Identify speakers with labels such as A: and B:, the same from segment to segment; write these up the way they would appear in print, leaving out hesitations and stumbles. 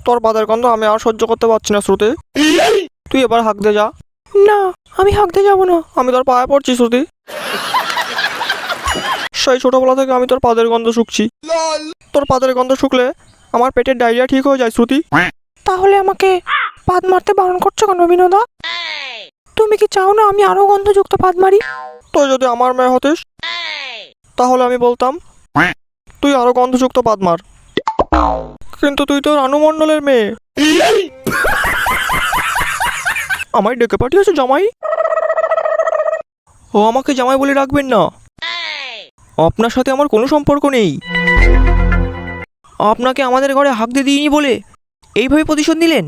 A: তোর পাদের গন্ধ আমি আর সহ্য করতে পারছি না শ্রুতি। তুই এবার হাঁক দে যা।
B: না, আমি হাঁকতে যাবো না।
A: আমি তোর পায়ে পড়ছি শ্রুতি। সেই ছোটবেলা থেকে আমি তোর পাদের গন্ধ শুকছি। তোর পাদের গন্ধ শুকলে আমার পেটের ডায়রিয়া ঠিক হয়ে যায় শ্রুতি।
B: তাহলে আমাকে পাদ মারতে বারণ করছো কেন বিনোদা? তুমি কি চাও না আমি আরো গন্ধযুক্ত পাদ মারি?
A: তুই যদি আমার মেয়ে হতিস তাহলে আমি বলতাম তুই আরো গন্ধযুক্ত পাদ মার, কিন্তু তুই তো রানু মণ্ডলের মেয়ে। আমায় ডেকে পাঠিয়েছো জামাই? ও আমাকে জামাই বলে রাখবেন না। আপনার সাথে আমার কোনো সম্পর্ক নেই। আপনাকে আমাদের ঘরে হাঁক দিয়ে দিইনি বলে এইভাবে প্রতিশোধ নিলেন?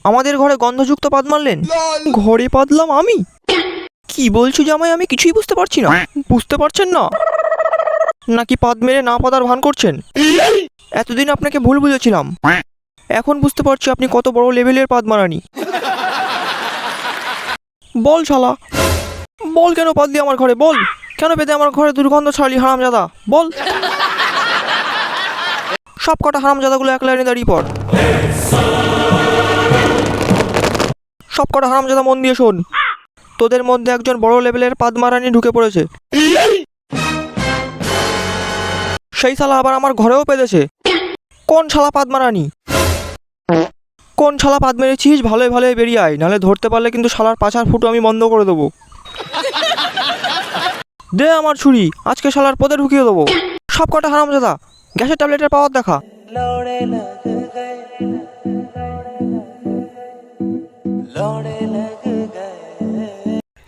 A: আমাদের ঘরে গন্ধযুক্ত পাদ মারলেন? ঘরে পাদলাম আমি? কি বলছো জামাই? আমি কিছুই বুঝতে পারছি না। বুঝতে পারছেন না নাকি পাদ মেরে না পাদার ভান করছেন? এতদিন আপনাকে ভুল বুঝেছিলাম, এখন বুঝতে পারছি আপনি কত বড় লেভেলের পাদ মারানি। বল শালা, বল কেন পাদ দিয়ে আমার ঘরে? বল কেন পেতে আমার ঘরে দুর্গন্ধ ছাড়লি হারামজাদা? বল। সব কটা হারামজাদাগুলো এক লাইনে দাঁড়িয়ে পড়। সব কটা হারামজাদা মন দিয়ে শোন। তোদের মধ্যে একজন বড় লেভেলের পাদ মারানি ঢুকে পড়েছে। সেই শালা আবার আমার ঘরেও পেয়েছে। কোন শালা পাদ মারানি? কোন শালা পাদ মেরেছিস? ভালোই ভালোই বেরিয়ে আয়, নাহলে ধরতে পারলে কিন্তু শালার পাছার ফুটো আমি বন্ধ করে দেবো। দে আমার ছুরি, আজকে শালার পদে ঢুকিয়ে দেবো। সব কটা হারামজাদা গ্যাসের ট্যাবলেটের পাওয়ার দেখা।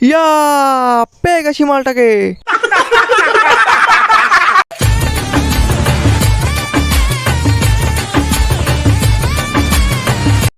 A: ইয়া, পেয়ে গেছি মালটাকে।